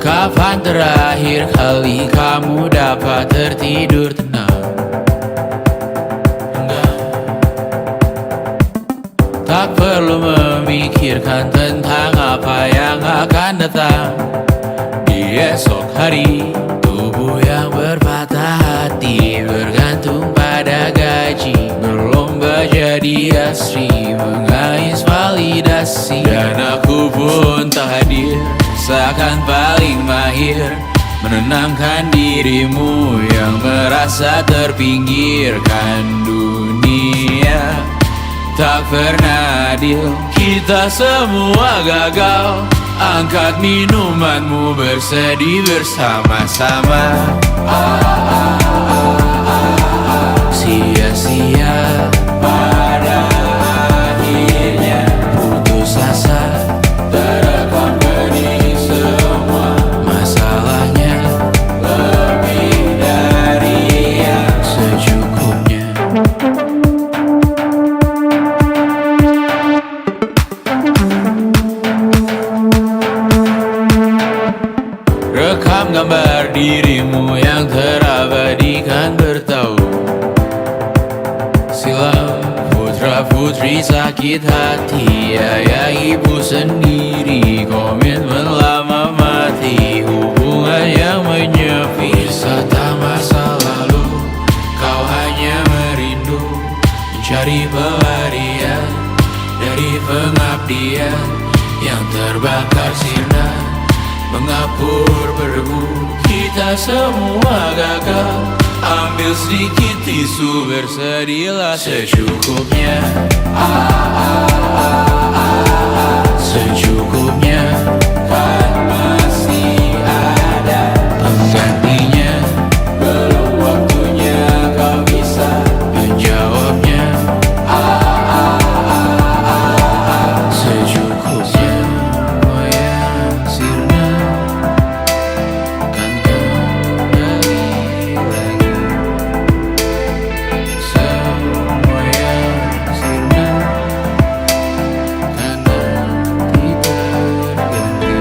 Kapan terakhir kali kamu dapat tertidur tenang? Enggak. Tak perlu memikirkan tentang apa yang akan datang di esok hari. Tubuh yang berpatah hati bergantung pada gaji, berlomba jadi asri, mengais validasi. Dan aku pun tak hadir, seakan paling mahir menenangkan dirimu yang merasa terpinggirkan dunia. Tak pernah adil, kita semua gagal. Angkat minumanmu, bersedih bersama-sama. Sia-sia pada akhirnya putus asa, terekam benih semua. Masalahnya lebih dari yang secukupnya. Rekam gambar dirimu yang terabadikan bertahun silam. Putra putri sakit hati, ayah ibu sendiri, komitmen lama mati, hubungan yang menyepi. Wisata masa lalu, kau hanya merindu, mencari pelarian dari pengabdian yang terbakar sirna, mengapur berdebu. Kita semua gagal. Ambil sedikit tisu, bersedihlah secukupnya. Secukupnya, kan masih ada penggantinya. Belum waktunya kau bisa menjawabnya. Secukupnya, yang sirna kan kembali lagi. Semua yang sirna kan nanti berganti.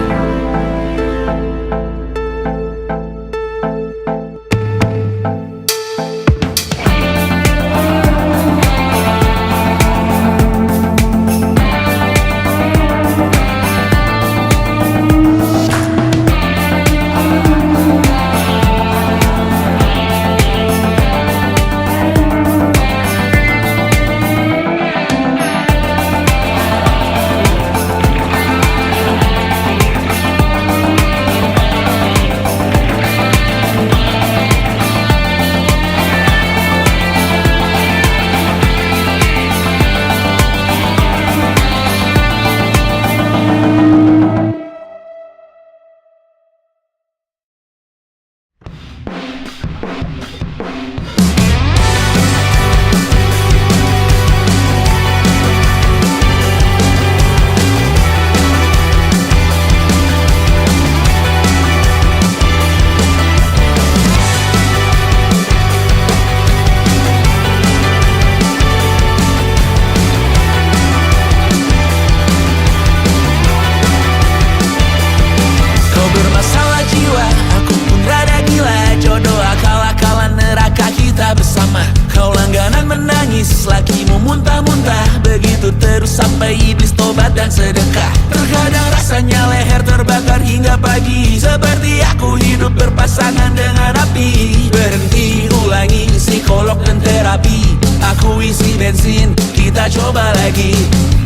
Kau bermasalah jiwa, aku pun rada gila. Jodoh akal-akalan neraka kita bersama. Kau langganan menangis, lakimu muntah-muntah. Begitu terus sampai iblis tobat dan sedekah. Terkadang rasanya leher terbakar hingga pagi, seperti aku hidup berpasangan dengan api. Berhenti, ulangi psikolog dan terapi. Aku isi bensin, kita coba lagi.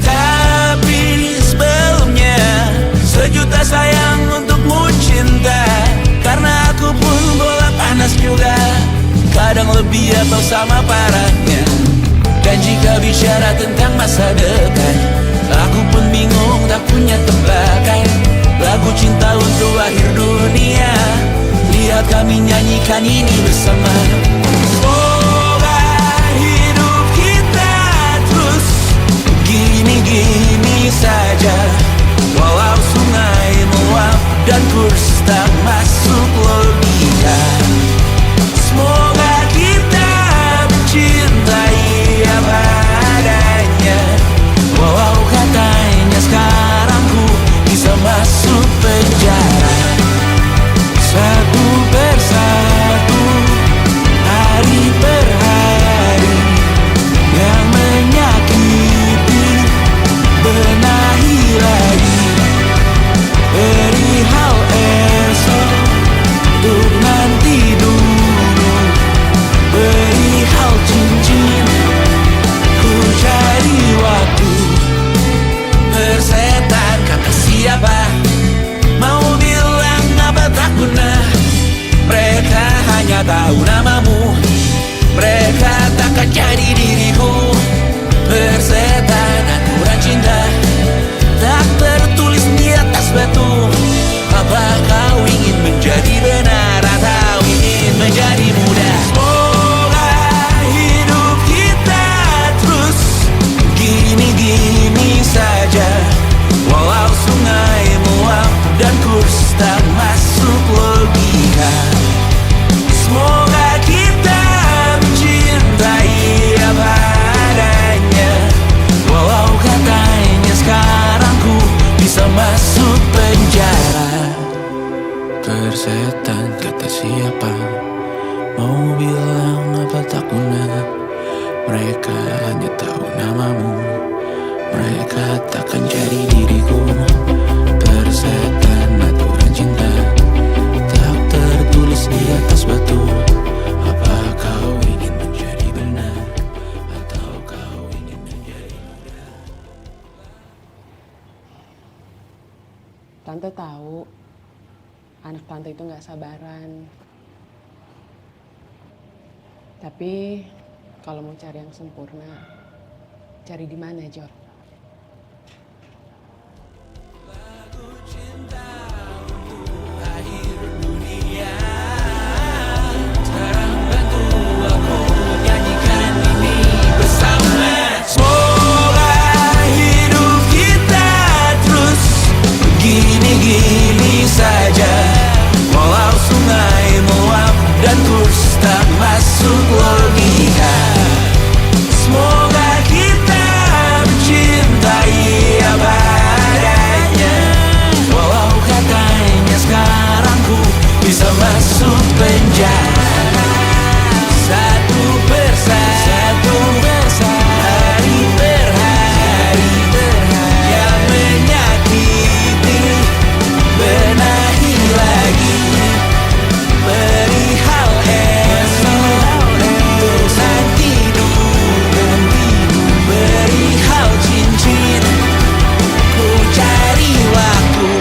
Tapi sebelumnya, sejuta sayang untukmu cinta. Karena aku pun bola panas juga, kadang lebih atau sama parahnya. Dan jika bicara tentang masa depan, aku pun bingung tak punya tebakan. Lagu cinta untuk akhir dunia, lihat kami nyanyikan ini bersama. Semoga hidup kita terus gini-gini saja, walau sungai meluap dan kurs tak masuk logika. Semoga kita mencintai apa adanya, walau katanya sekarang ku bisa masuk penjara. persetan kata siapa, mau bilang apa tak guna. Mereka hanya tahu namamu, mereka takkan jadi diriku. Persetan aturan cinta tak tertulis di atas batu. Apa kau ingin menjadi benar, atau kau ingin menjadi muda? Tante tahu anak tante itu nggak sabaran. Tapi kalau mau cari yang sempurna, cari di mana, Jor? Gini-gini saja, walau sungai meluap dan terus tak masuk logika. Semoga kita mencintai apa adanya, walau katanya sekarang ku bisa masuk penjara. Satu persatu, hari per hari, yang menyakiti benahi lagi. Perihal esok, nanti dulu, perihal cincin, ku cari waktu.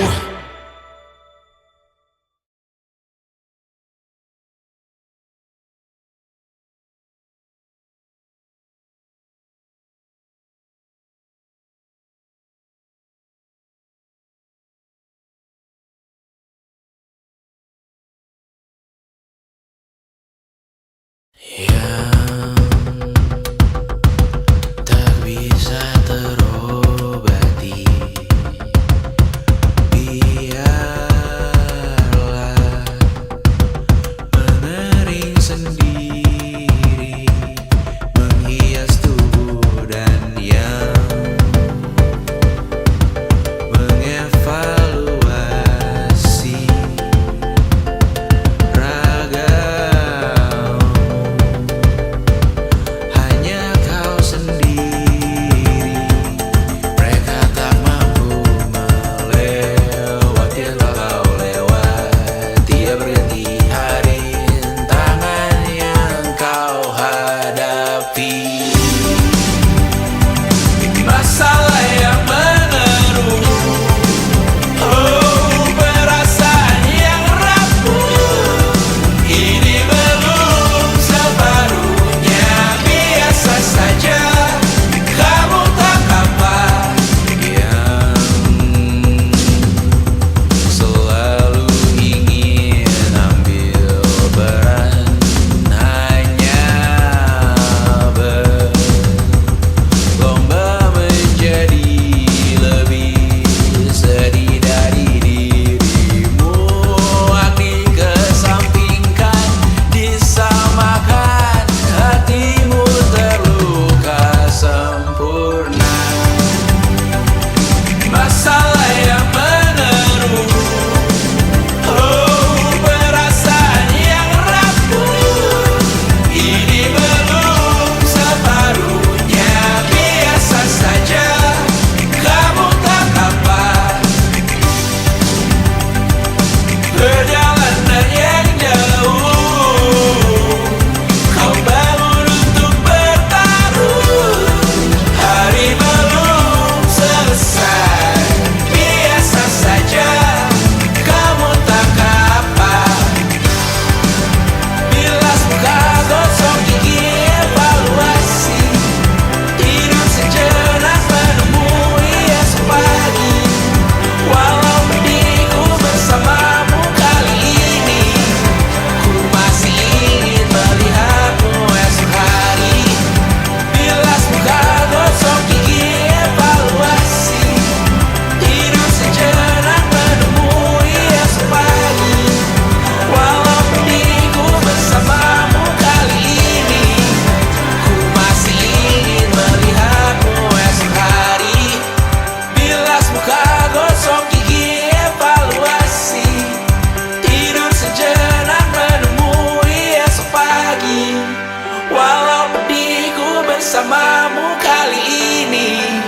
bersamamu kali ini.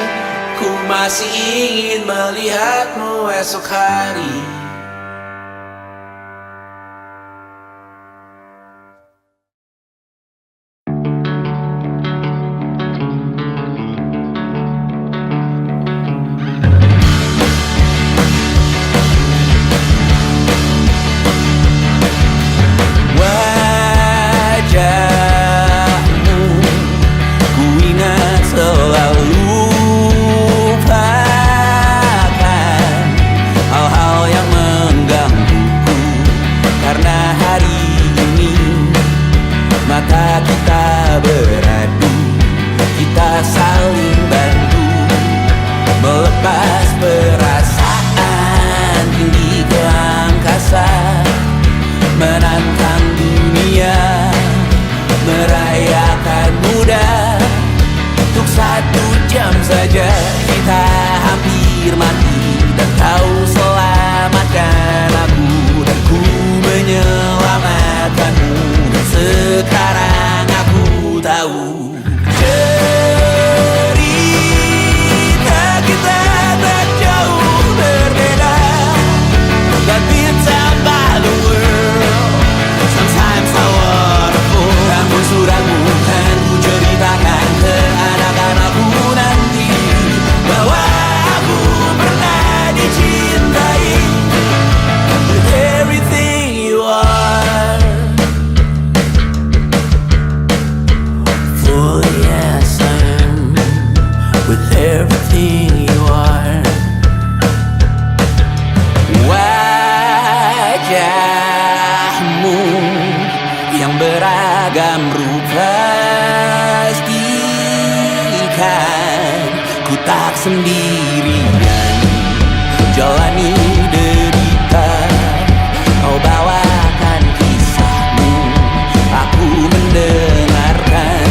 Ku masih ingin melihatmu esok hari. Mata kita beradu, kita saling bantu, melepas perasaan tinggi ke angkasa, menantang dunia, merayakan muda. Untuk 1 jam saja kita hampir mati, dan kau selamatkan aku, dan ku menyelamatkanmu. Sekarang aku tahu cerita kita tak jauh berbeda, but it's about the world. Sometimes I wanna fall. Namun suratmu kan ku ceritakan ke anak-anakku nanti, bahwa aku pernah dicintai with everything you are. Oh yes, I am with everything you are. Wajahmu yang beragam rupa pastikan ku tak sendirian jalani derita. Kau bawakan kisahmu, aku mendengarkan.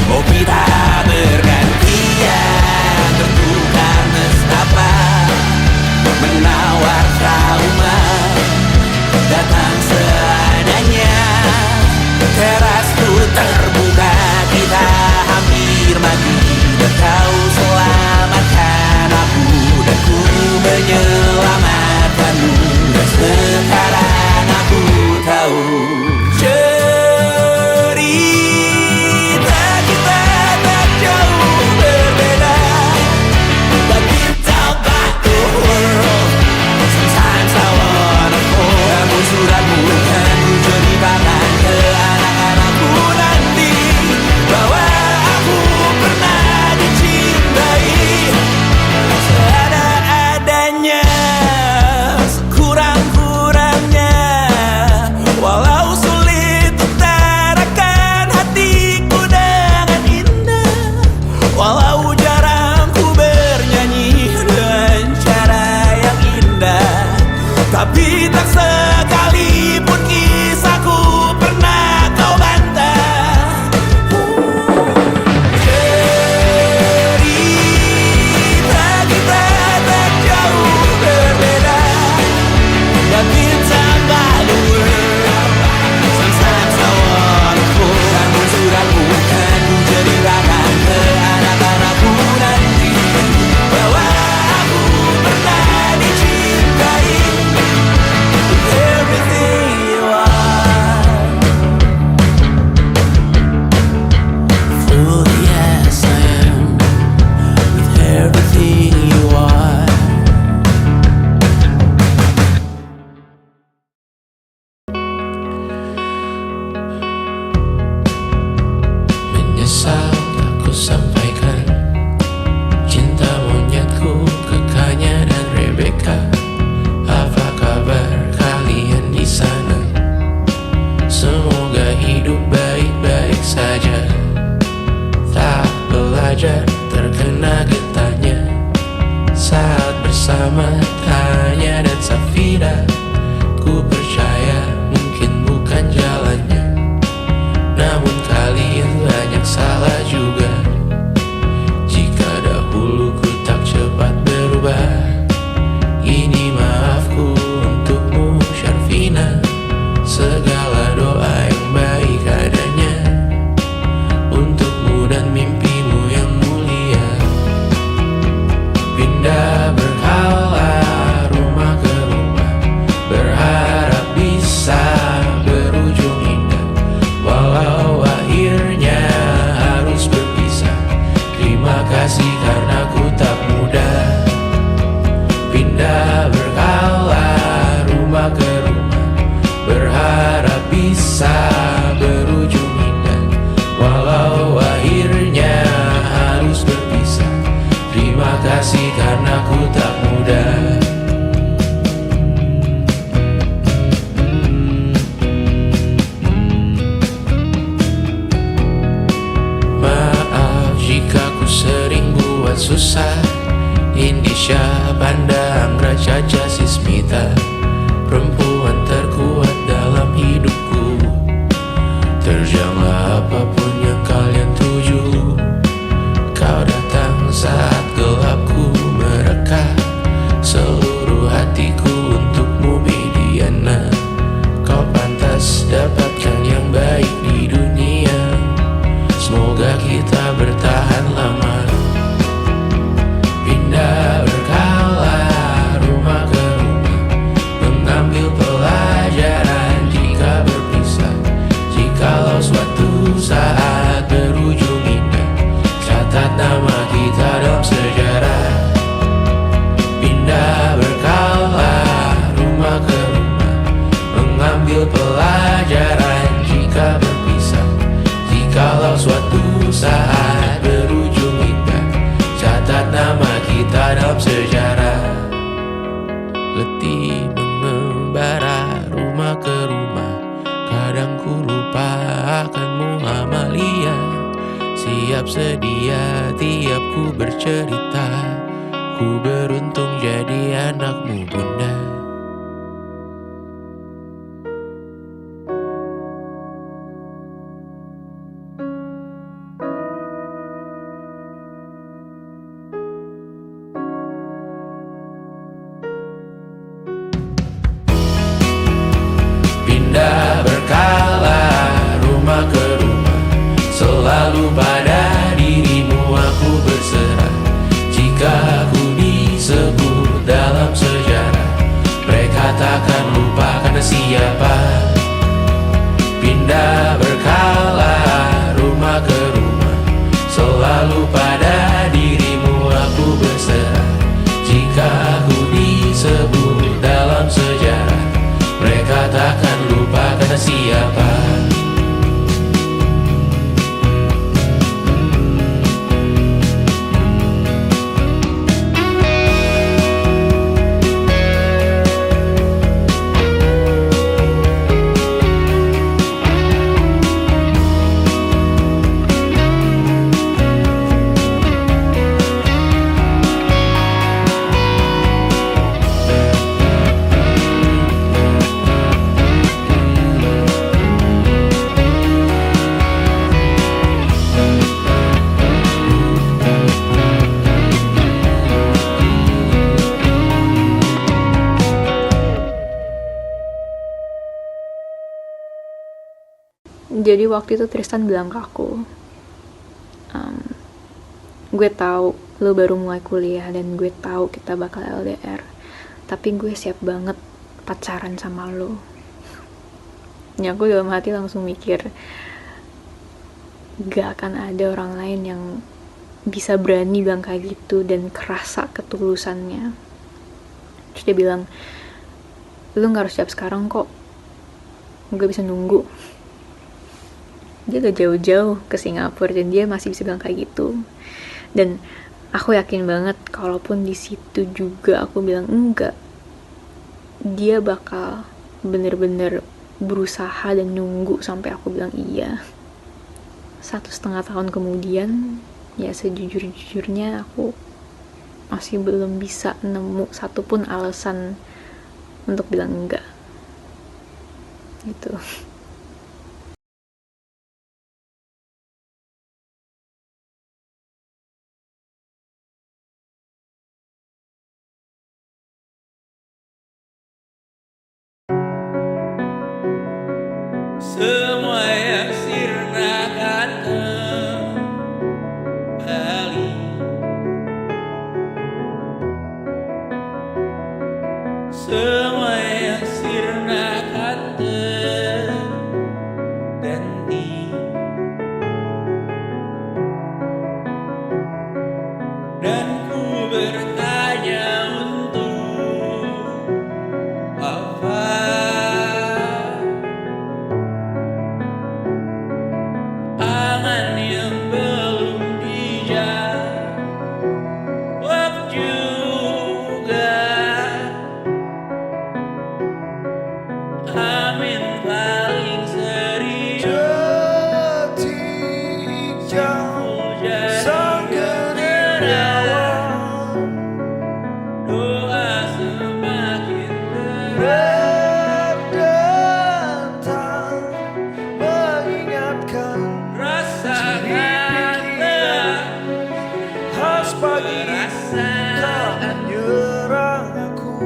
Oh kita bergantian bertukar nestapa, menawar trauma, datang seadanya. Terasku terbuka, kita hampir mati, dan kau selamatkan aku, dan ku menyelamatkanmu. Dan sekarang aku tahu suratmu kan ku ceritakan ke anak-anakku nanti, bahwa aku pernah dicintai seada-adanya, sekurang-kurangnya. Walau sulit utarakan hatiku dengan indah, walau jarang ku bernyanyi dengan cara yang indah, tapi tak sekalipun kisahku pernah kau bantah. Cerita kita tak jauh berbeda, but it's about the world. Sometimes I wanna fall. Namun suratmu kan ku ceritakan ke anak-anakku nanti, bahwa aku pernah dicintai everything you are. Full yes I am with everything you are. Menyesal tak ku sampaikan cinta monyetku ke Kanya dan Rebecca. Apa kabar kalian di sana? Semoga hidup baik-baik saja. Tak belajar terkena getahnya saat bersama Tanya dan Safira. Ku percaya mungkin bukan jalannya, namun kalian banyak salah juga. kau akhirnya harus berpisah. Terima kasih karena ku tak mudah. Maaf jika ku sering buat susah. Indisha, Panda, Anggra, Caca, Sismita, perempuan terkuat dalam hidupku. Terjanglah apapun yang kalian tuju. Kau datang saat gelapku mereka. Seluruh hatiku untukmu Mediana. Kau pantas dapatkan yang baik di dunia. Semoga kita bertahan lama. Pindah berkala rumah ke rumah, mengambil pelajaran jika berpisah. Jikalau suatu saat berujung indah, catat nama kita dalam sejarah. Pindah berkala rumah ke rumah, mengambil pelajaran jika berpisah. Jikalau suatu saat berujung indah, catat nama kita dalam sejarah. Letih mengembara rumah ke rumah, kadang ku lupa akanmu Amalia. Siap sedia tiap ku bercerita, ku beruntung jadi anakmu bunda. Pindah berkala rumah ke rumah, selalu pada dirimu aku berserah. Jika aku disebut dalam sejarah, mereka takkan lupa karena siapa. Pindah berkala rumah ke rumah, selalu pada dirimu aku berserah. Jika aku disebut dalam sejarah, mereka takkan lupa karena siapa. Jadi waktu itu Tristan bilang ke aku, gue tahu lo baru mulai kuliah dan gue tahu kita bakal LDR, tapi gue siap banget pacaran sama lo. Ya aku dalam hati langsung mikir, gak akan ada orang lain yang bisa berani bilang kayak gitu dan kerasa ketulusannya. Terus dia bilang, lo gak harus siap sekarang kok, gue bisa nunggu. Dia gak jauh-jauh ke Singapura dan dia masih bisa bilang kayak gitu. Dan aku yakin banget kalaupun di situ juga aku bilang enggak, dia bakal bener-bener berusaha dan nunggu sampai aku bilang iya. 1,5 tahun kemudian, ya sejujur-jujurnya aku masih belum bisa nemu satupun alasan untuk bilang enggak gitu. Semua yang sirna akan kembali. Semua yang sirna akan kembali. sang gerilyawan. Doa semakin Berdatang mengingatkan rasakanlah khas pagi perasaan tak menyerang aku.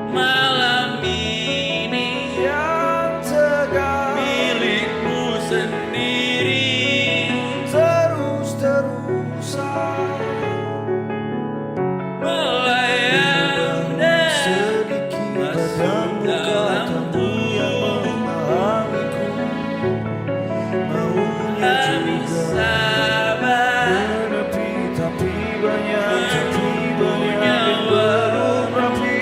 malam ini Yang tegar milikmu sendiri. terus-terusan Melayang dan sedikit masuk dalam padamu yang memahamiku. Maunya kami juga sabar. menepi, tapi banyak yang belum rapi.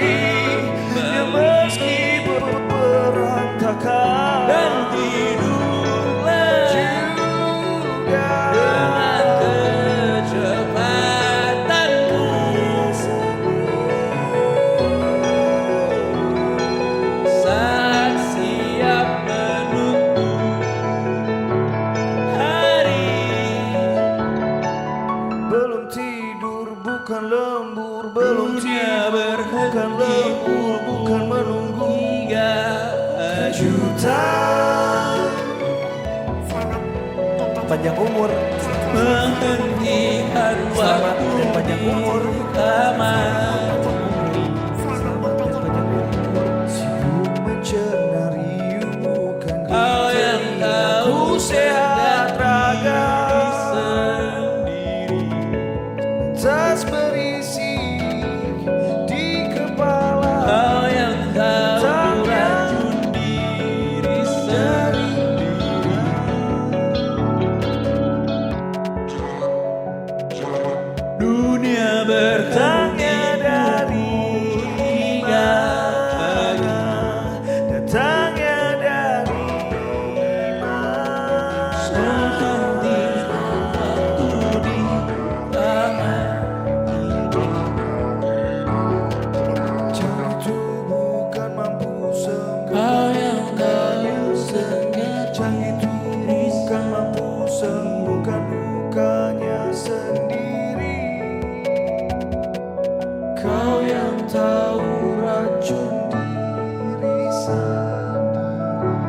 Ya meski berantakan Dan tidurlah juga dengan kecepatanmu. Saat siap menunggu hari. belum tidur bukan lembur, belum Dunia tidur bukan lembur, bukan menunggu Hingga kejutan. Panjang umur, menghentikan selamat waktu dan panjang umur. aman. Sibuk mencenari bukan Kau yang tahu sehat raga, sendiri. tas berisi di kepala. Kau yang tahu racun diri sendiri. Dunia Datangnya dari hingga mana? Datangnya dari mana? menghentikan waktu di taman. Jangan itu bukan mampu sembuh. Kau yang tahu sengaja Jangan itu bukan mampu sembuhkan lukanya sendiri. Kau yang tahu racun diri sendiri.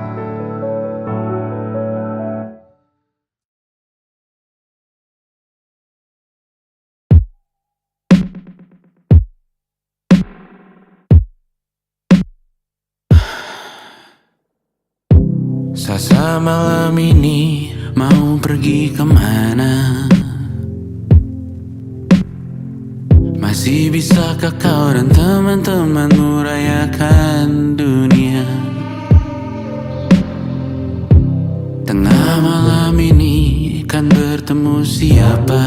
Sasa malam ini mau pergi kemana? Masih bisakah kau dan teman-temanmu rayakan dunia? Tengah malam ini kan bertemu siapa?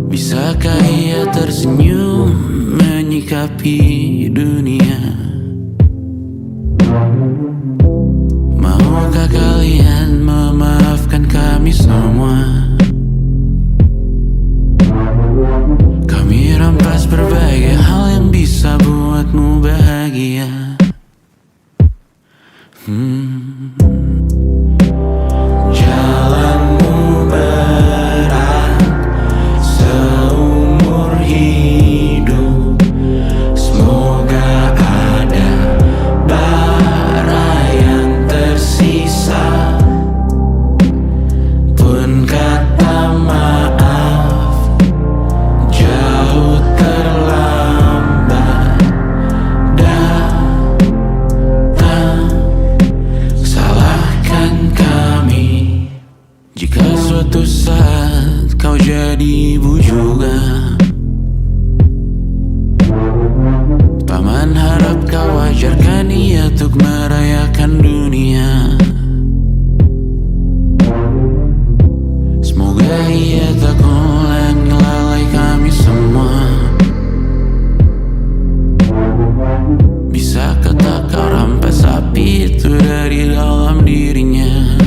Bisakah ia tersenyum menyikapi dunia? Maukah kalian memaafkan kami semua? Kami rampas berbagai hal yang bisa buatmu bahagia. Jalanmu berat seumur hidup. Semoga ada bara yang tersisa. Pun kata maaf jauh terlambat datang. Salahkan kami jika suatu saat kau jadi ibu juga. Paman harap kau wajarkan ia untuk merayakan dunia. Semoga ia tak ulangi lalai kami semua. Bisakah tak kau rampas api itu dari dalam dirinya?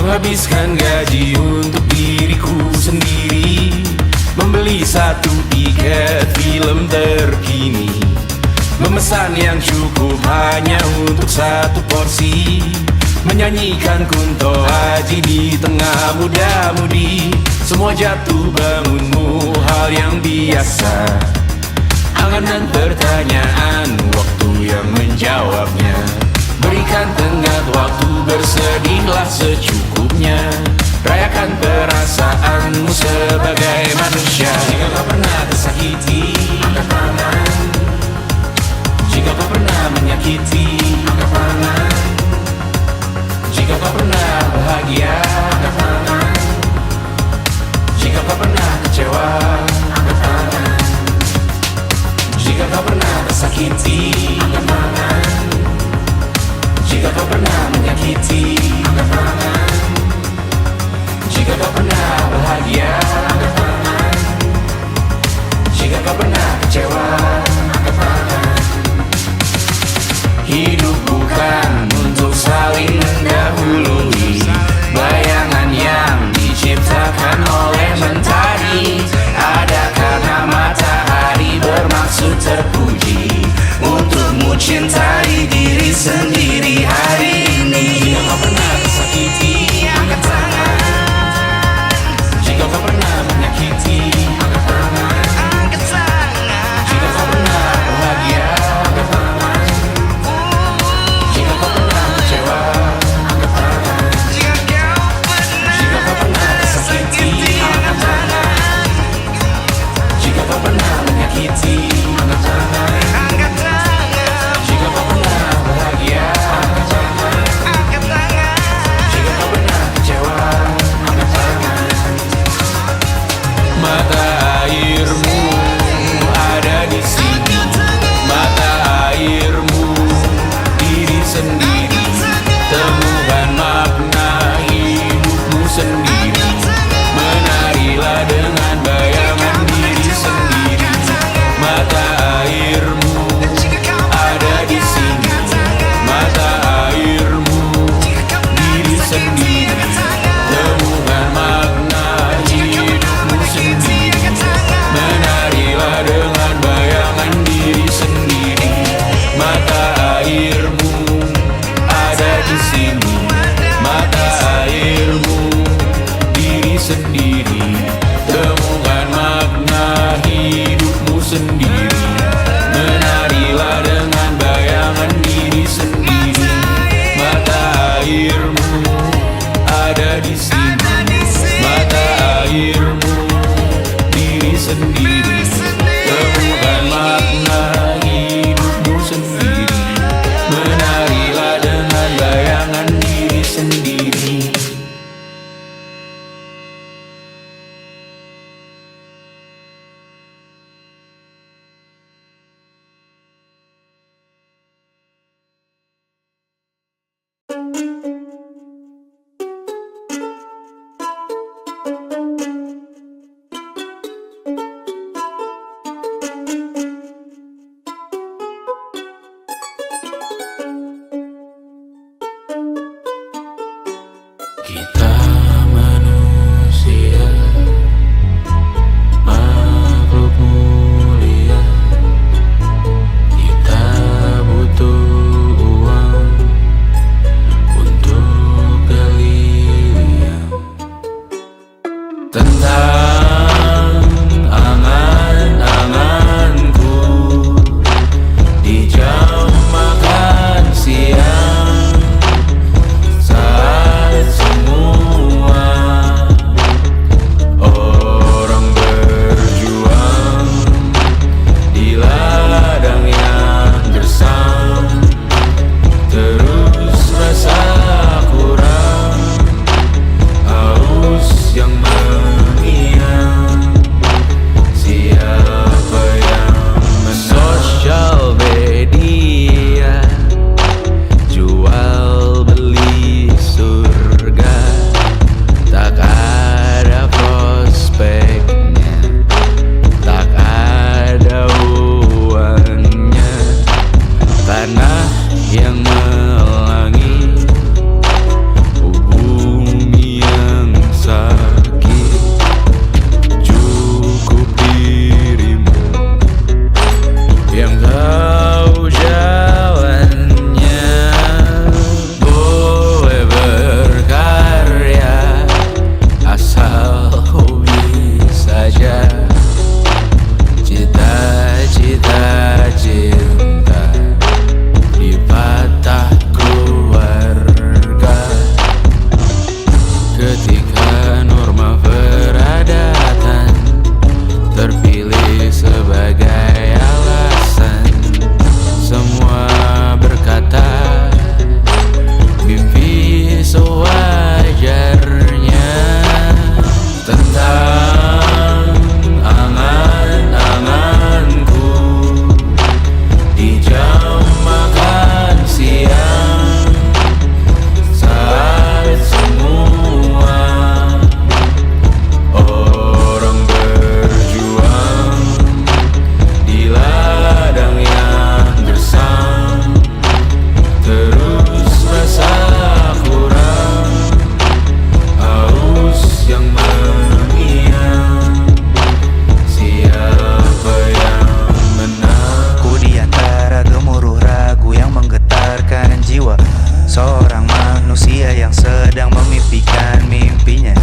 Menghabiskan gaji untuk diriku sendiri, membeli satu tiket film terkini, memesan yang cukup hanya untuk satu porsi, menyanyikan Kunto Aji di tengah muda-mudi. Semua jatuh bangunmu hal yang biasa, angan dan pertanyaan, waktu yang menjawabnya. Berikan tenggat waktu, bersedihlah secukupnya, rayakan perasaanmu sebagai manusia. Jika kau pernah tersakiti, angkat tangan. Jika kau pernah menyakiti, angkat tangan. Jika kau pernah bahagia, angkat tangan. Jika kau pernah kecewa, angkat tangan. Jika kau pernah tersakiti, angkat tangan. Jika kau pernah menyakiti, angkat tangan. Jika kau pernah bahagia, angkat tangan. Jika kau pernah kecewa, angkat tangan. Hidup bukan untuk saling mendahului, bayangan yang diciptakan oleh mentari ada karena matahari bermaksud terpuji, untukmu cintai diri sendiri hari ini. Jika kau pernah tersakiti, angkat tangan. Jika kau pernah menyakiti, angkat tangan. Jika kau pernah bahagia, angkat tangan. Jika kau pernah kecewa, angkat tangan. Jika kau pernah tersakiti, angkat tangan. Jika kau pernah menyakiti, angkat tangan. Jika kau pernah bahagia, angkat tangan. Jika kau pernah kecewa, angkat tangan. Mata airmu ada di sini, mata airmu diri sendiri, temukan makna hidupmu sendiri, menarilah dengan bayangan diri sendiri. Mata airmu ada di sini, mata airmu diri sendiri, temukan makna hidupmu sendiri, menarilah dengan bayangan diri sendiri. Mata airmu ada di sini, mata airmu diri sendiri, temukan makna hidupmu sendiri, menarilah dengan bayangan diri sendiri. Mata airmu ada di sini, mata airmu diri sendiri, temukan makna hidupmu sendiri, menarilah dengan bayangan diri sendiri. Kita manusia, makhluk mulia. Kita butuh uang untuk gelirian. Tentang angan-anganku di jam makan siang, saat semua orang berjuang di ladang yang gersam, terus rasa kurang, haus yang mengiang. Siapa yang menang? Sosial media, jual beli surga, tak ada prospeknya, tak ada uangnya. Tanah yang melangit, bumi berjiwa. Seorang manusia yang sedang memimpikan mimpinya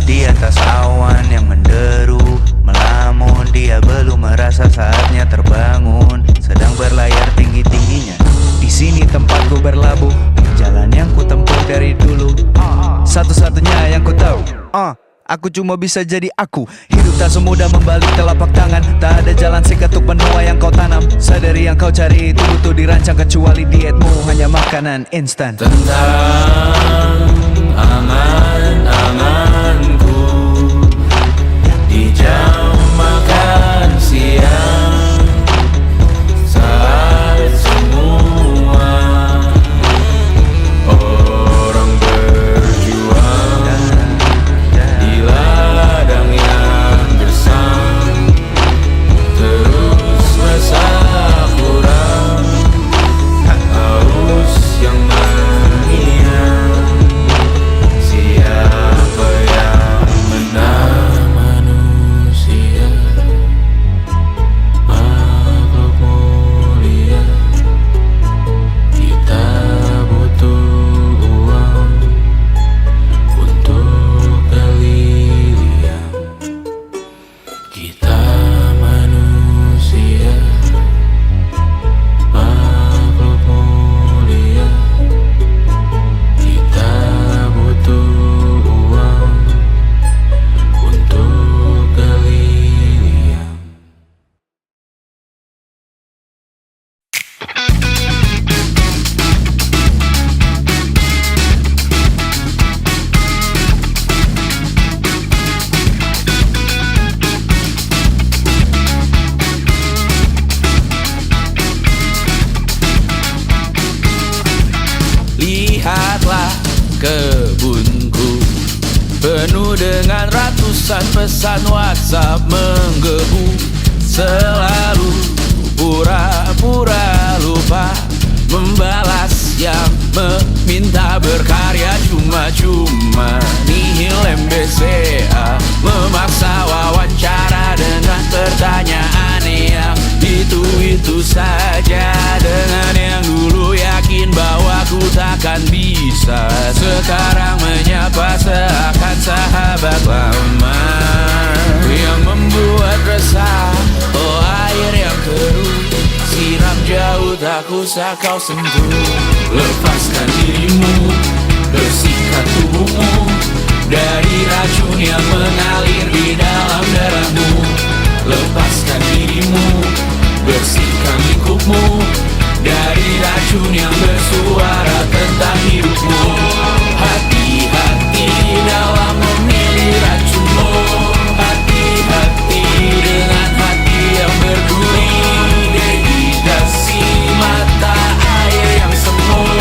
di atas awan yang menderu, melamun. Dia belum merasa saatnya terbangun, sedang berlayar tinggi-tingginya. Di sini tempatku berlabuh, jalan yang ku tempuh dari dulu, satu-satunya yang ku tahu. Aku cuma bisa jadi aku. Hidup tak semudah membalik telapak tangan. Tak ada jalan seketuk benua yang kau tanam. Sadari yang kau cari itu butuh dirancang. Kecuali dietmu hanya makanan instan. Tentang angan-anganku di jam makan siang, saat semua orang berjuang di ladang yang gersang, terus masak kurang haus yang mengiang. Siapa yang menang manusia, makhluk mulia. Kita butuh uang untuk berliang. Kita manusia, makhluk mulia. Kita butuh uang untuk berliang. Lihatlah kebunku, penuh dengan ratusan pesan WhatsApp menggebu. Selalu pura-pura lupa membalas yang meminta berkarya cuma-cuma. Nihil MBCA memaksa wawancara dengan pertanyaan yang itu saja. Dengan yang dulu yakin bahwa ku takkan bisa, sekarang menyapa seakan sahabat lama. Yang membuat resah, oh air yang keruh, siram jauh tak usah kau sentuh. Lepaskan dirimu, bersihkan tubuhmu dari racun yang mengalir di dalam darahmu. Lepaskan dirimu, bersihkan lingkupmu dari racun yang bersuara tentang hidupmu. Hati-hati dalam memilih racunmu. Hati-hati dengan hati yang berduri. Dehidrasi mata air yang semu.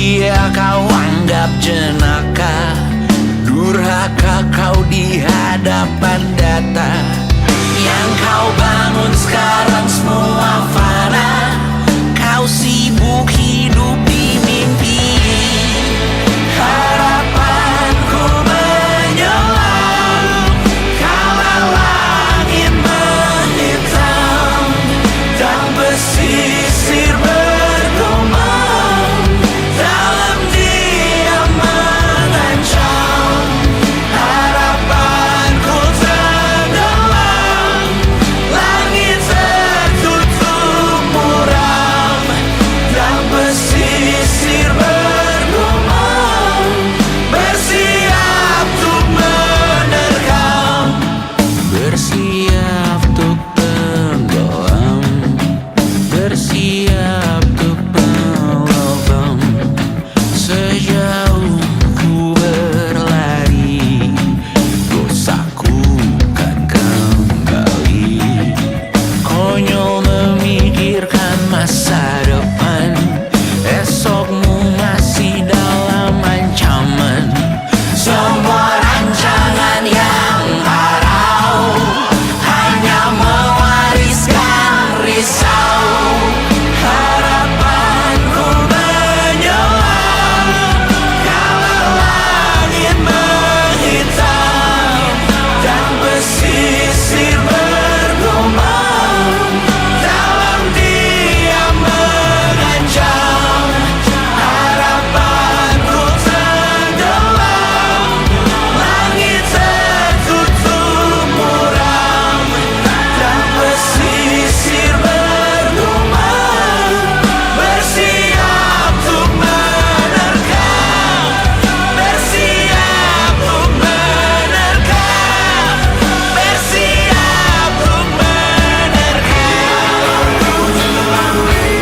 dia kau anggap jenaka, durhaka kau di hadapan data. Yang kau bangun sekarang semua fana, kau sibuk hidup di mimpi. Harapanku menyelam kala langit menghitam dan pesisir bergumam dalam diam mengancam. Harapanku tenggelam, langit tertutup muram dan pesisir bergumam, bersiap untuk menerkam, bersiap untuk tenggelam, bersiap untuk melambang. Sejauh ku berlari, dosaku kan kembali. Konyol memikirkan masa depan, esokmu masih dalam ancaman. Semua rancangan yang parau hanya mewariskan risau. Harapanku menyelam kala langit menghitam dan pesisir bergumam dalam diam mengancam. Harapanku tenggelam, langit tertutup muram dan pesisir bergumam, bersiap untuk menerkam, bersiap untuk menerkam, bersiap untuk menerkam.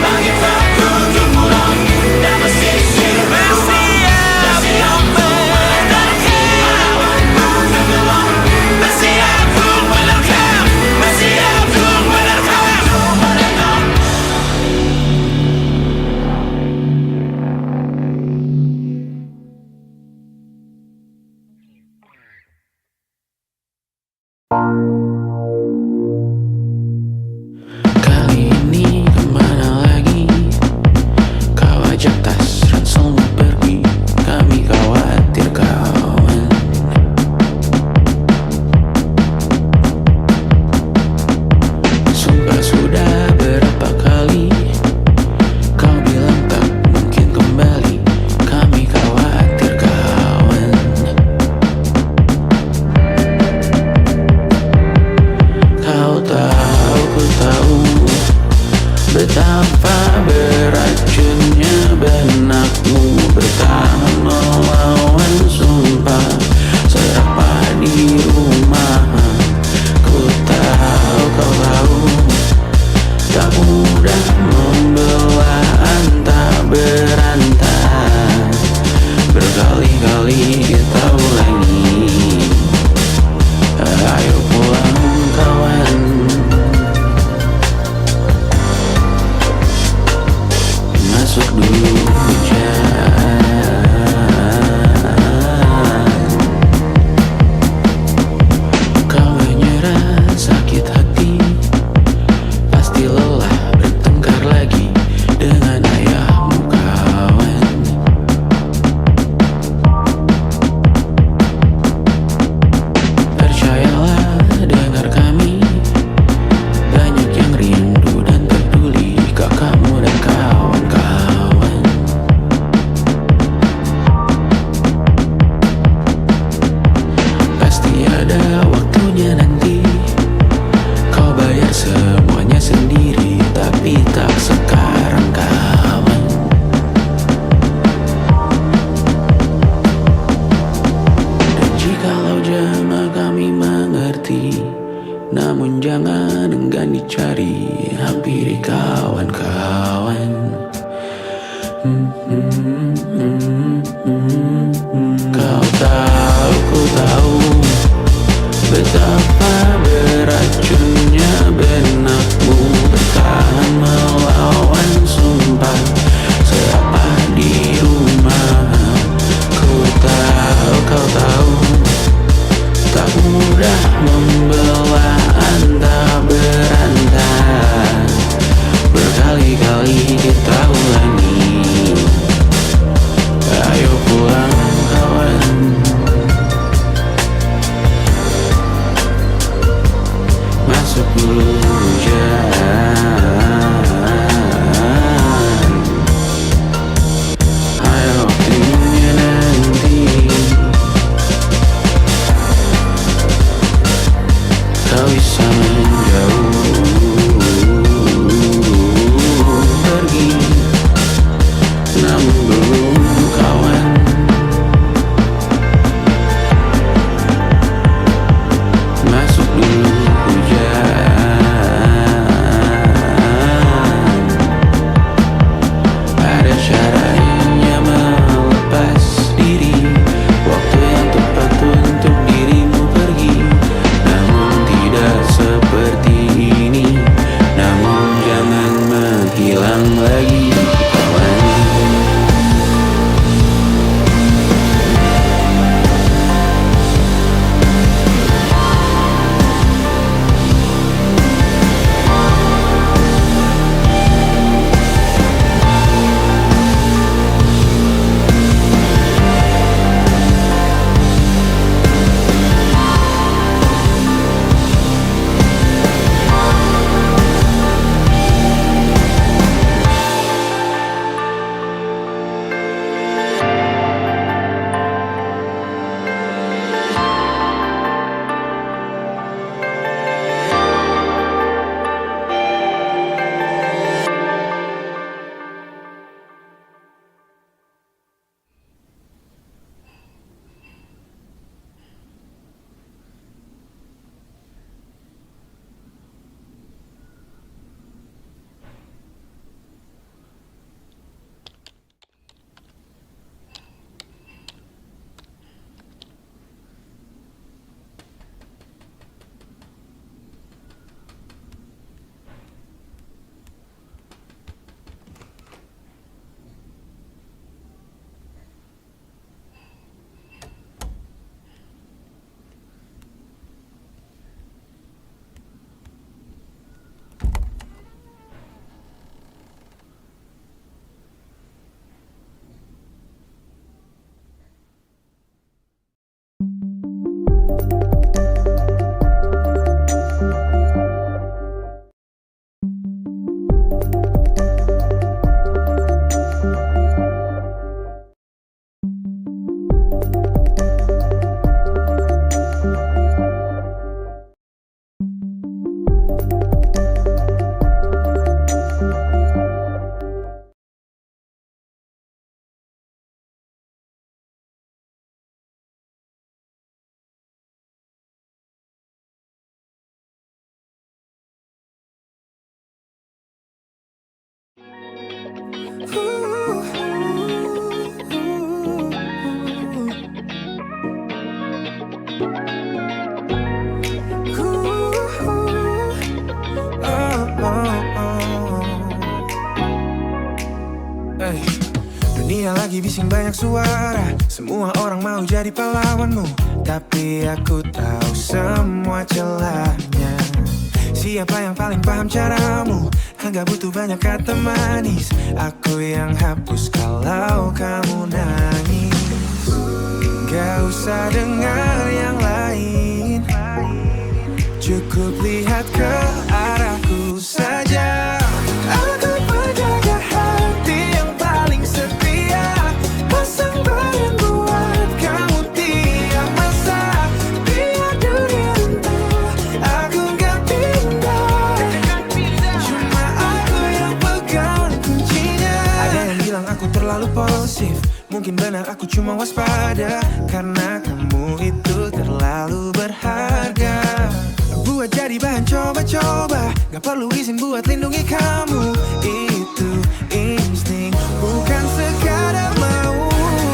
Langit tertutup muram dan pesisir bersiap untuk menerkam, bersiap untuk menerkam, bersiap untuk menerkam. Kali ini kemana lagi? Kau ajak tas ranselmu pergi, kami khawatir kawan. Sumpah sudah berapa kali kau bilang tak mungkin kembali, kami khawatir kawan. Kau tahu, ku tahu betapa beracunnya benakmu bertahan melawan sumpah serapah di rumah. Ku tahu, kau tahu tak mudah membelah antah berantah. Berkali-kali kita ulangi, ayo pulang kawan. Masuk dulu hujan, kau menyerah sakit hati, pasti lelah bertengkar lagi dengan ayahmu kawan. Percayalah, dengar kami, banyak yang rindu dan peduli kakakmu dan kawan-kawan. Pasti ada waktunya nanti, kau bayar semuanya sendiri, tapi tak sekarang kawan. Dan jikalau jama kami mengerti, namun jangan enggan dicari, hampiri kawan-kawan. Kau tahu, ku tahu betapa beracunnya benakmu bertahan melawan sumpah serapah di rumah. Dunia lagi bising banyak suara, semua orang mau jadi pahlawanmu. Tapi aku tahu semua celahnya. Siapa yang paling paham caramu? Enggak butuh banyak kata manis, aku yang hapus kalau kamu nangis. Gak usah dengar yang lain, cukup lihat ke arahku saja. Aku penjaga hati yang paling setia, pasang badan buat kamu tiap masa. Biar dunia runtuh, aku gak pindah, cuma aku yang pegang kuncinya. Ada yang bilang aku terlalu posesif, mungkin benar aku cuma waspada, karena kamu itu terlalu berharga. Buat jadi bahan coba-coba, gak perlu izin buat lindungi kamu. Itu insting, bukan sekadar mau.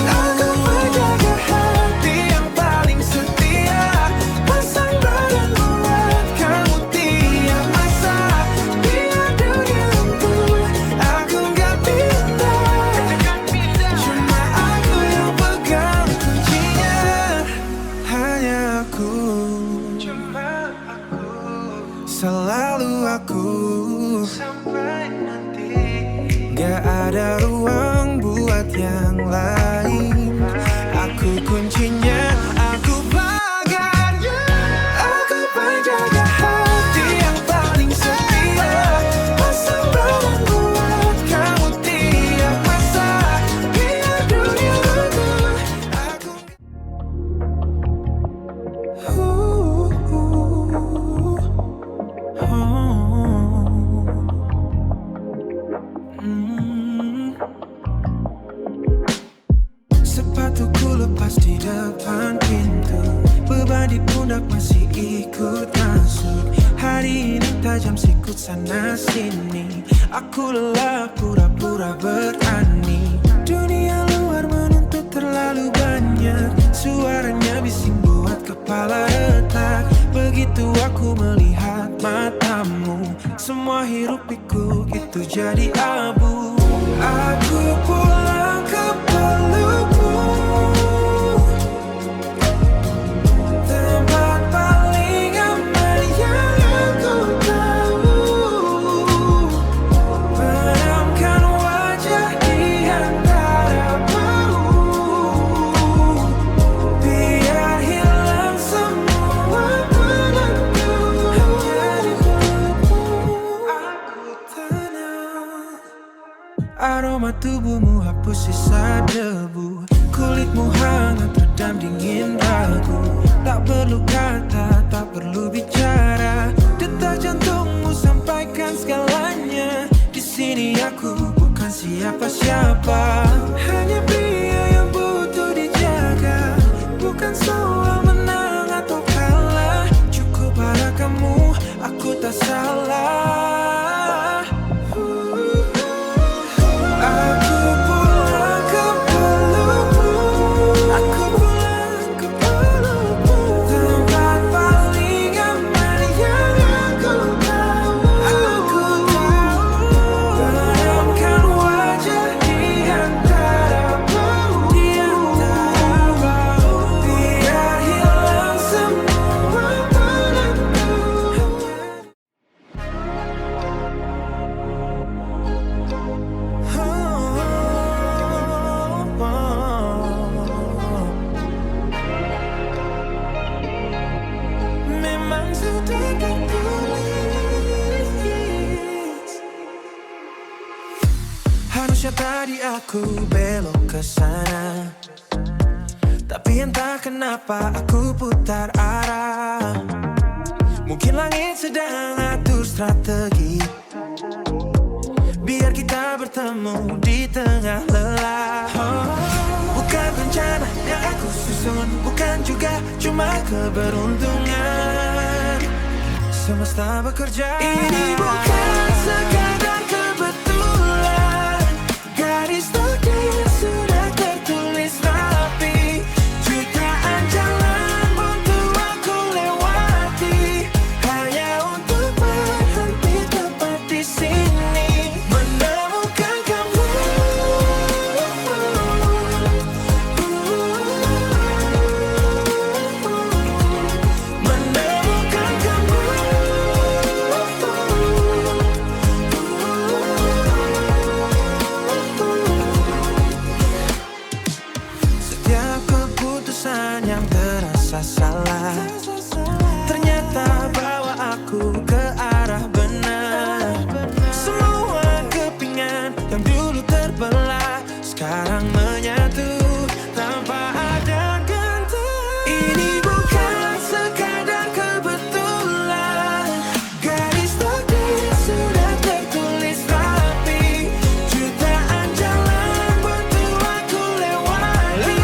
Aku menjaga hati yang paling setia, pasang badan buat kamu tiap masa. Biar dunia runtuh, aku gak pindah, cuma aku yang pegang kuncinya. Hanya aku, selalu aku, sampai nanti. Gak ada ruang buat yang lain, aku kuncinya, aku pagarnya. Aku penjaga hati yang paling setia, pasang badan buat kamu tiap masa. Biar dunia runtuh, aku sepatuku lepas di depan pintu, beban di pundak masih ikut masuk. Hari ini tajam sikut sana sini, aku lelah pura-pura berani. Dunia luar menuntut terlalu banyak, suaranya bising buat kepala retak. Begitu aku melihat matamu, semua hiruk pikuk itu jadi abu. Aku pulang ke pelukmu, tempat paling aman yang aku tahu. Benamkan wajah di antara bau, biar hilang semua penatku. Hanya di pelukmu aku tenang. Aroma tubuhmu hapus sisa debu, kulitmu hangat redam dingin ragu. Tak perlu kata, tak perlu bicara, detak jantungmu sampaikan segalanya. Di sini aku bukan siapa-siapa, hanya pria yang butuh dijaga. Bukan soal menang atau kalah, cukup pada kamu, aku tak salah. Aku pulang ke pelukmu, aku pulang ke pelukmu, tempat paling aman yang aku tahu. Aku tahu, benamkan wajah di antara bau, biar hilang semua penatku. Memang sudah tertulis, harusnya tadi aku belok ke sana, tapi entah kenapa aku putar arah. Mungkin langit sedang atur strategi, biar kita bertemu di tengah lelah. Bukan rencana yang aku susun, bukan juga cuma keberuntungan. Semesta bekerja, ini bukan sekadar kebetulan. Garis takdir sudah tertulis rapi, jutaan jalan untuk aku lewati, hanya untuk berhenti tepat di sini, menemukan kamu. merasa salah. Ternyata bawa aku ke arah benar. Semua kepingan yang dulu terbelah sekarang menyatu tanpa ada ganti. Ini bukan sekadar kebetulan, garis takdir sudah tertulis rapi. Jutaan jalan butuh aku lewati,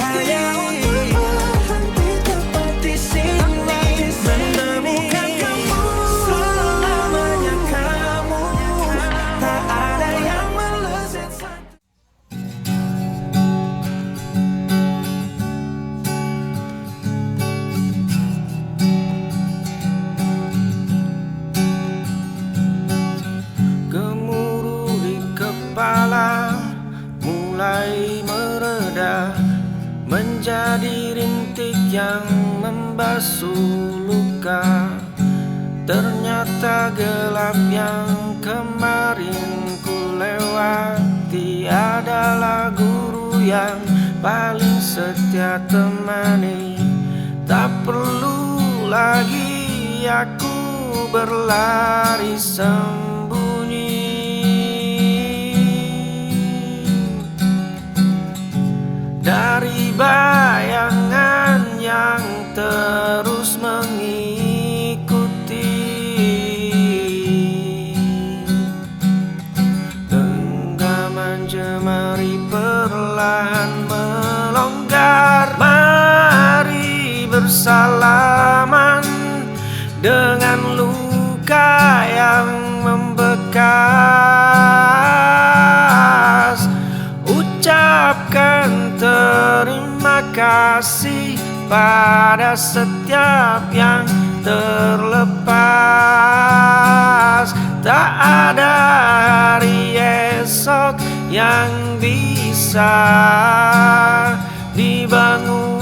hanya untuk berhenti tepat di sini. Menemukan kamu, selamanya kamu, tak ada yang meleset. Gemuruh di kepala mulai mereda, menjadi rintik yang membasuh luka. Ternyata gelap yang kemarin ku lewati adalah guru yang paling setia temani. Tak perlu lagi aku berlari sembunyi dari bayangan yang terus mengikuti. Genggaman jemari perlahan melonggar. Mari bersalaman dengan luka yang membekas. Ucapkan terima kasih pada setiap yang terlepas. Tak ada hari esok yang bisa dibangun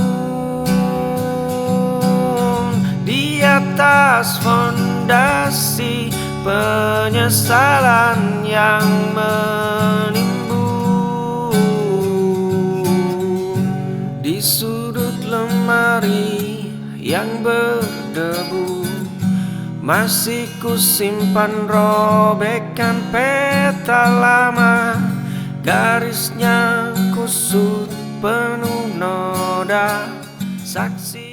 di atas fondasi penyesalan yang menimbun. Di sudut lemari yang berdebu masih ku simpan robekan peta lama. Garisnya kusut penuh noda, saksi.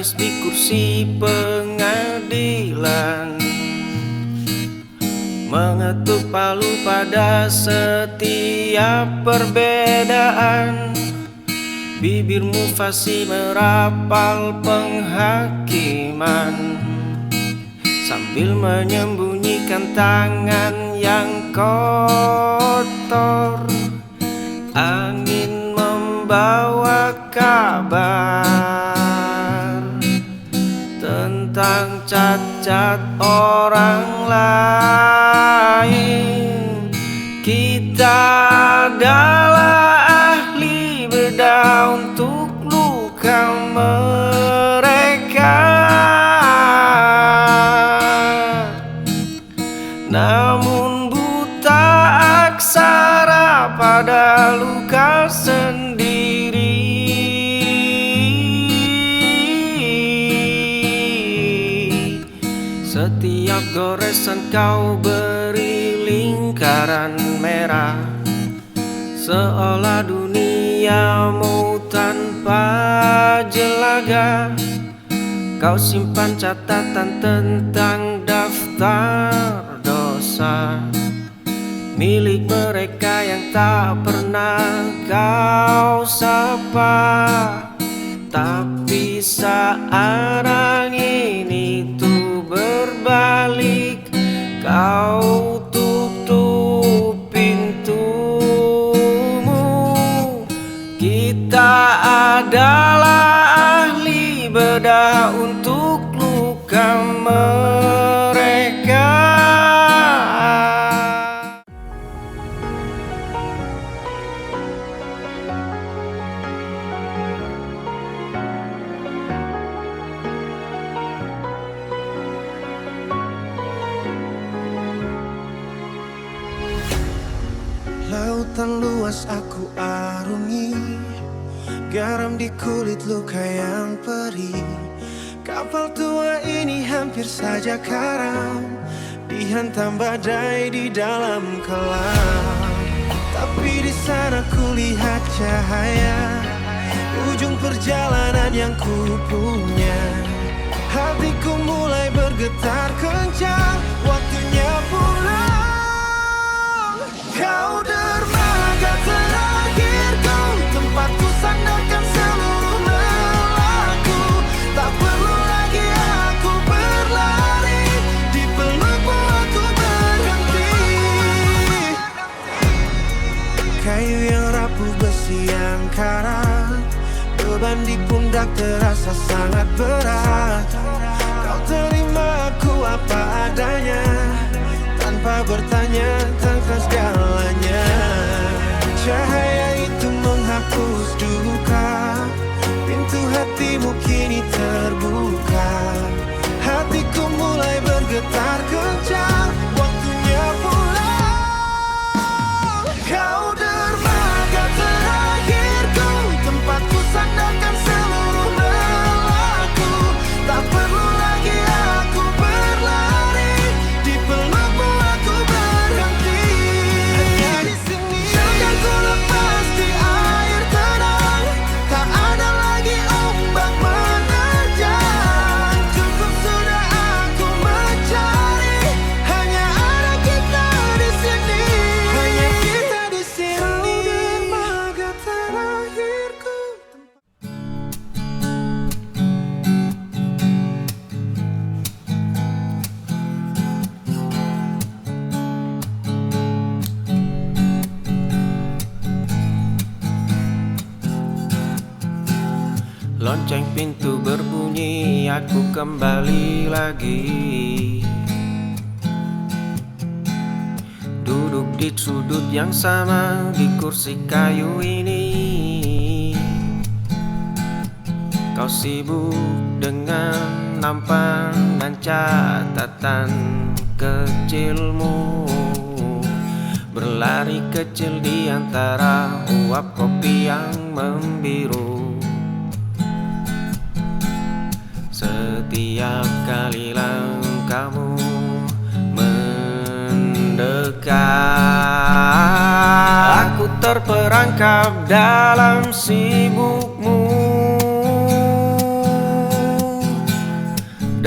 tugas di kursi pengadilan, mengetuk palu pada setiap perbedaan. Bibirmu fasih merapal penghakiman, sambil menyembunyikan tangan yang kotor. Angin membawa kabar tentang cacat orang lain. Kita adalah ahli bedah untuk luka mereka, namun buta aksara pada luka sendiri. Setiap goresan kau beri lingkaran merah, seolah duniamu tanpa jelaga. Kau simpan catatan tentang daftar dosa milik mereka yang tak pernah kau sapa. Tapi saat angin itu berbalik, kau tutup pintumu. Kita adalah ahli bedah untuk luka mereka. Lautan luas aku arungi, garam di kulit luka yang perih. Kapal tua ini hampir saja karam, dihantam badai di dalam kelam. Tapi di sana kulihat cahaya, ujung perjalanan yang ku punya. Hatiku mulai bergetar kencang, waktunya pulang. Kau dermaga terakhirku, tempatku sandarkan seluruh lelahku. Tak perlu lagi aku berlari, di pelukmu aku berhenti. Kayu yang rapuh, besi yang karat, beban di pundak terasa sangat berat. Kau terima aku apa adanya, tanpa bertanya tentang segalanya. Cahaya itu menghapus duka, pintu hatimu kini terbuka. Hatiku mulai bergetar kencang, waktunya pulang. Kau dermaga terakhirku, tempatku sandarkan seluruh lelahku. Tak perlu lagi aku berlari, di pelukmu aku berhenti. Hanya di sini akan ku lepas di air tenang, tak ada lagi ombak menerjang. Cukup sudah aku mencari, hanya ada kita di sini. Hanya kita di sini. Dermaga terakhirku. Lonceng pintu berbunyi, aku kembali lagi. Duduk di sudut yang sama di kursi kayu ini. Kau sibuk dengan nampan dan catatan kecilmu, berlari kecil di antara uap kopi yang membiru. Setiap kali langkahmu mendekat, aku terperangkap dalam sibukmu.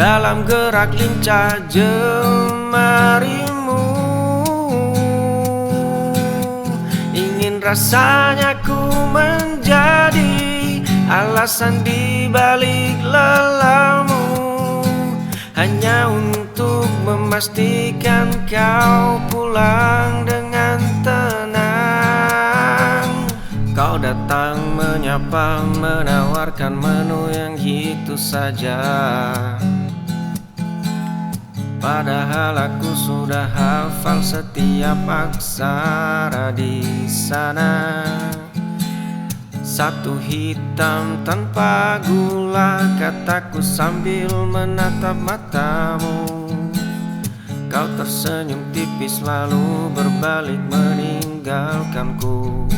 dalam gerak lincah jemarimu. Ingin rasanya ku menjadi alasan di balik lelahmu, hanya untuk memastikan kau pulang dengan tenang. Kau datang menyapa, menawarkan menu yang gitu saja, padahal aku sudah hafal setiap aksara di sana. Satu hitam tanpa gula, kataku sambil menatap matamu. Kau tersenyum tipis lalu berbalik meninggalkanku.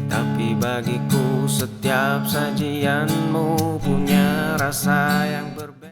Tapi bagiku setiap sajianmu punya rasa yang berbeda.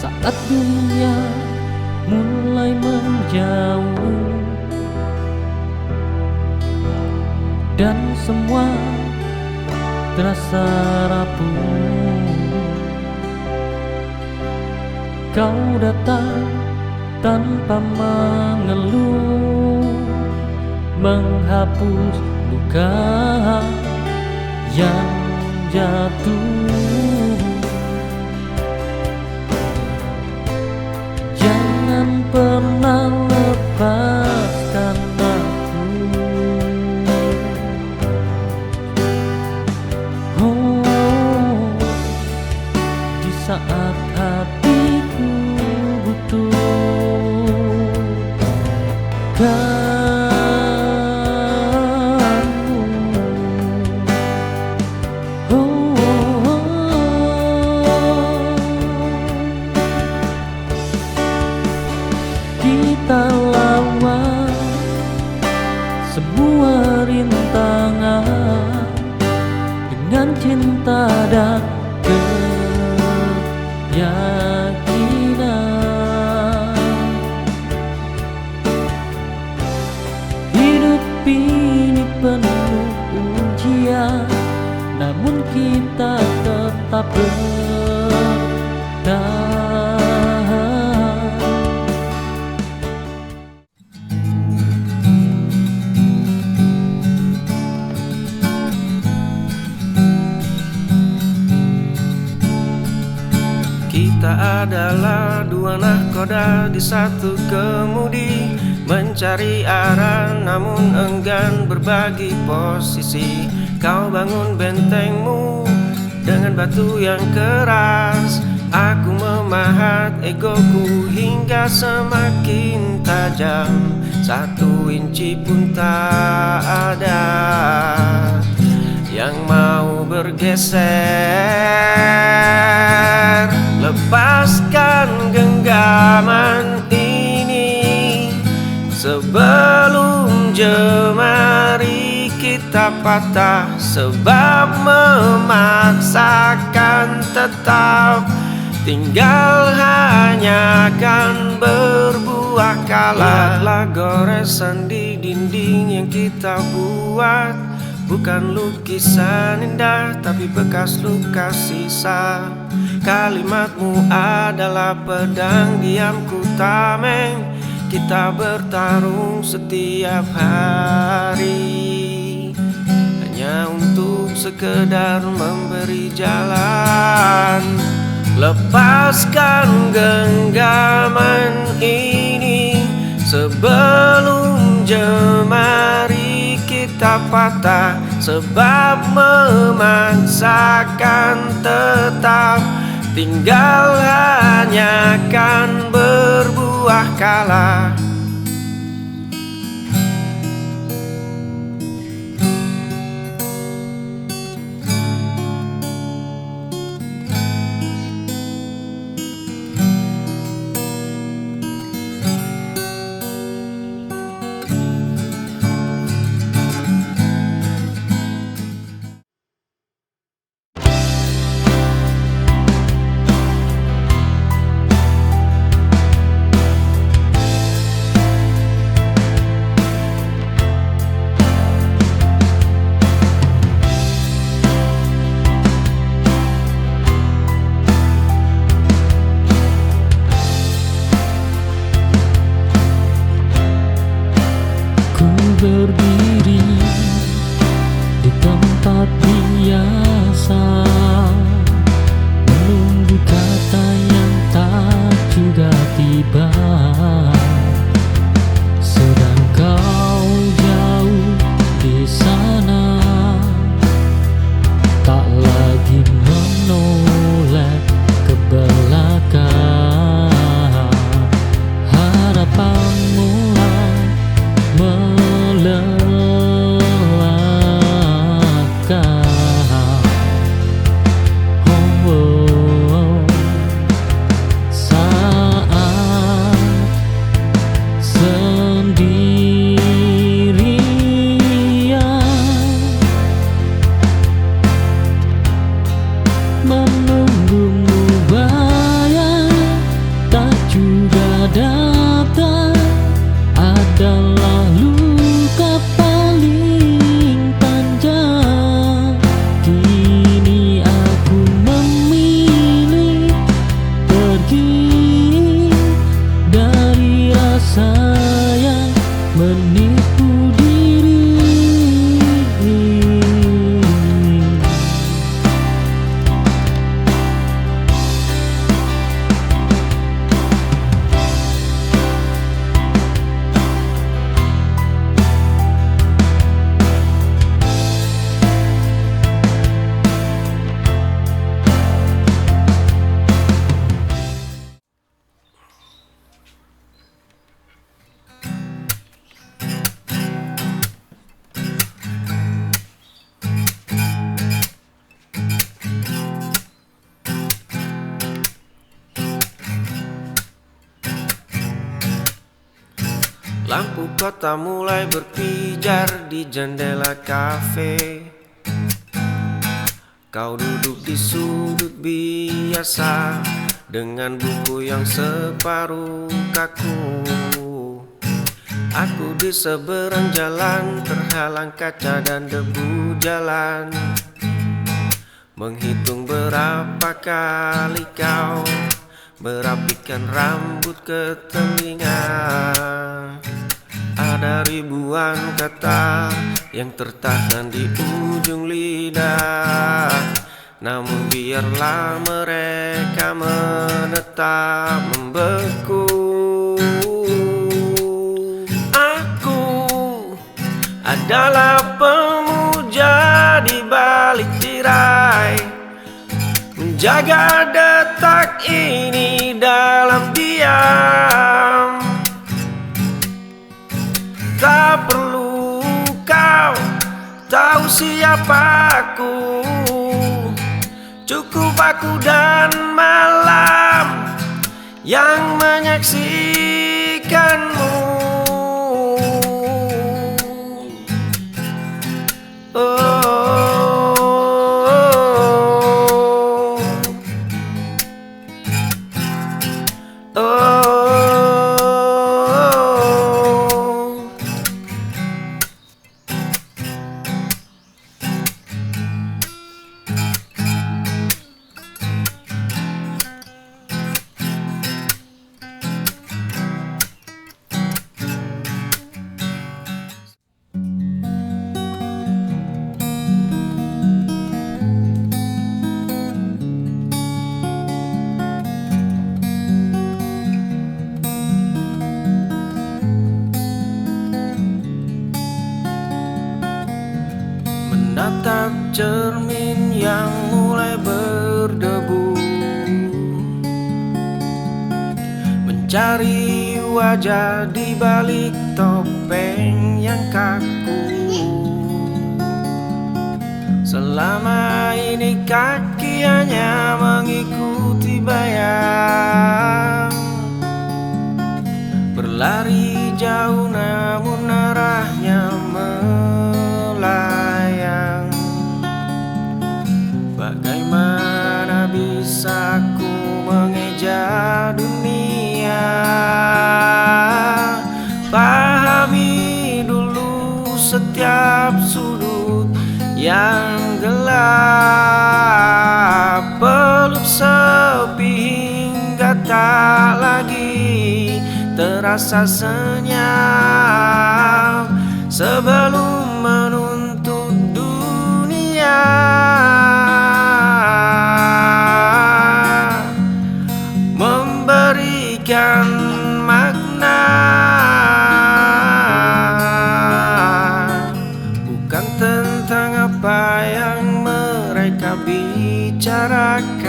Saat dunia mulai menjauh dan semua terasa rapuh, kau datang tanpa mengeluh, menghapus luka yang jatuh. Jangan pernah lepaskan aku. Oh, di saat hatiku butuh kamu. Kita lawan semua rintangan dengan cinta dan keyakinan. Hidup ini penuh ujian, namun kita tetap bertahan. Kita adalah dua nahkoda di satu kemudi, mencari arah namun enggan berbagi posisi. Kau bangun bentengmu dengan batu yang keras, aku memahat egoku hingga semakin tajam. 1 inci pun tak ada yang mau bergeser. Lepaskan genggaman ini sebelum jemari kita patah, sebab memaksakan tetap tinggal hanya akan berbuah kalah. Lihatlah goresan di dinding yang kita buat, bukan lukisan indah tapi bekas luka sisa. Kalimatmu adalah pedang diamku tameng, kita bertarung setiap hari hanya untuk sekedar memberi jalan. Lepaskan genggaman ini sebelum jemari kita patah, sebab memaksakan tetap tinggal hanya akan berbuah kalah. tiba. Sedang kau jauh di sana, tak lagi menoleh ke belakang. Harapan mulai melelahkan. Saat sendirian menunggumu, bayang tak juga datang, adalah luka paling panjang. Kini aku memilih pergi dari rasa yang menipu diri. Lampu kota mulai berpijar di jendela kafe. Kau duduk di sudut biasa dengan buku yang separuh kaku. Aku di seberang jalan, terhalang kaca dan debu jalan, menghitung berapa kali kau merapikan rambut ke telinga. Ada ribuan kata yang tertahan di ujung lidah, namun biarlah mereka menetap membeku. Aku adalah pemuja di balik tirai, menjaga detak ini dalam diam. Tak perlu kau tahu siapa aku, cukup aku dan malam yang menyaksikanmu. Menatap cermin yang mulai berdebu, mencari wajah di balik topeng yang kaku. Selama ini kaki hanya mengikuti bayang, berlari jauh namun arahnya melayang. Bagaimana bisa ku mengeja dunia? Pahami dulu setiap sudut yang gelap, peluk sepi hingga tak lagi terasa senyap, sebelum menuntut dunia. memberikan makna, bukan tentang apa yang mereka bicarakan,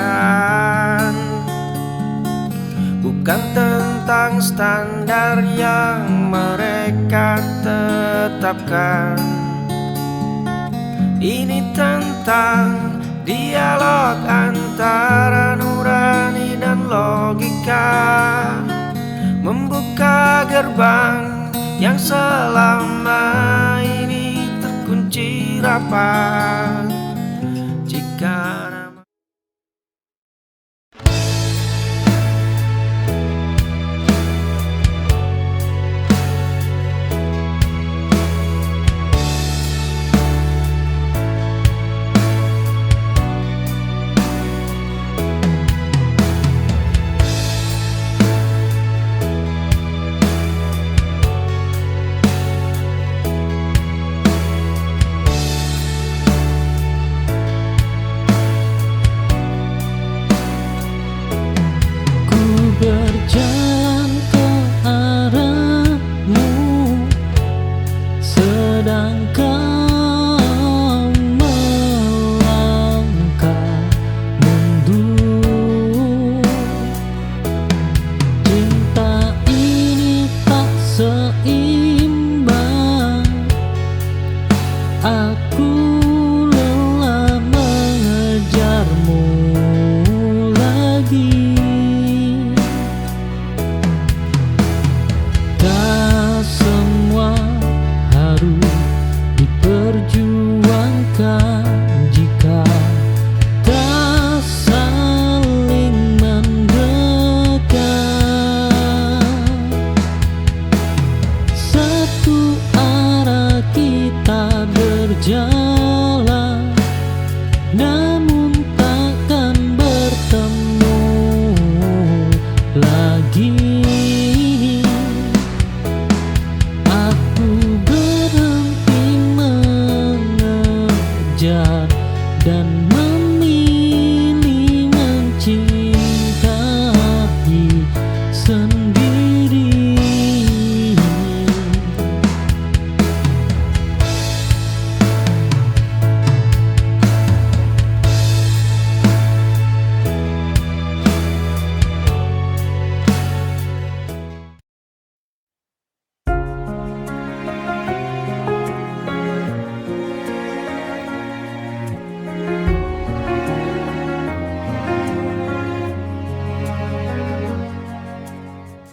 bukan tentang standar yang mereka tetapkan. Ini tentang dialog antara nurani dan logika, membuka gerbang yang selama ini terkunci rapat. Jika berjalan ke arahmu, sedang kau melangkah mundur. Cinta ini tak seimbang, aku lelah mengejarmu lagi. Semua harus diperjuangkan jika tak saling mendekat. Satu arah kita berjalan, namun takkan bertemu lagi. Dan memilih mencintai sendiri.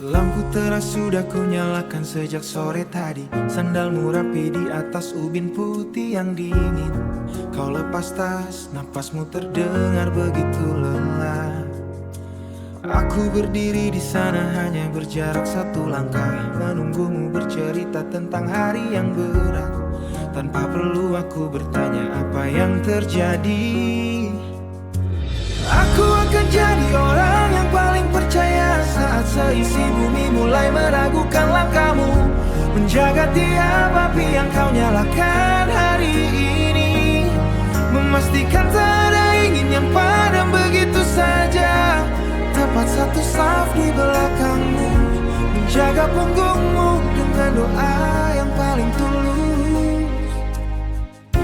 Lampu teras sudah ku nyalakan sejak sore tadi. Sandalmu rapi di atas ubin putih yang dingin. Kau lepas tas, napasmu terdengar begitu lelah. Aku berdiri di sana hanya berjarak satu langkah, menunggumu bercerita tentang hari yang berat. Tanpa perlu aku bertanya apa yang terjadi. Aku akan jadi orang yang paling percaya saat seisi bumi mulai meragukan langkahmu. Menjaga tiap api yang kau nyalakan hari ini, memastikan tak ada ingin yang padam begitu saja. Tepat satu saf di belakangmu, menjaga punggungmu dengan doa yang paling tulus.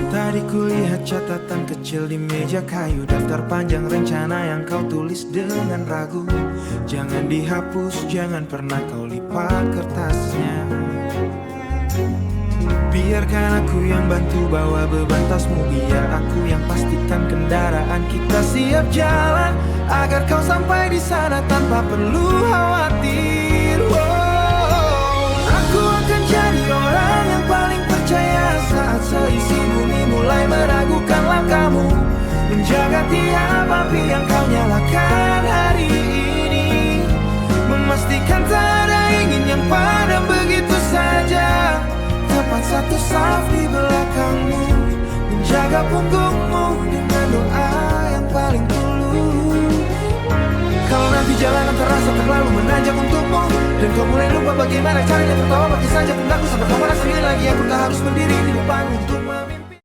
Tadi kulihat catatan kecil di meja kayu, daftar panjang rencana yang kau tulis dengan ragu. Jangan dihapus, jangan pernah kau lipat kertasnya. Biarkan aku yang bantu bawa beban tasmu, biar aku yang pastikan kendaraan kita siap jalan, agar kau sampai di sana tanpa perlu khawatir. Aku akan jadi orang yang paling percaya saat seisi bumi mulai meragukan langkahmu. Menjaga tiap api yang kau nyalakan hari ini, memastikan tak ada ingin yang padam begitu saja. Tepat satu saf di belakangmu, menjaga punggungmu dengan doa yang paling tulus. Kalau nanti jalanan terasa terlalu menanjak untukmu, dan kau mulai lupa bagaimana caranya tertawa, pakai saja pundakku sampai kau merasa lagi aku tak harus berdiri.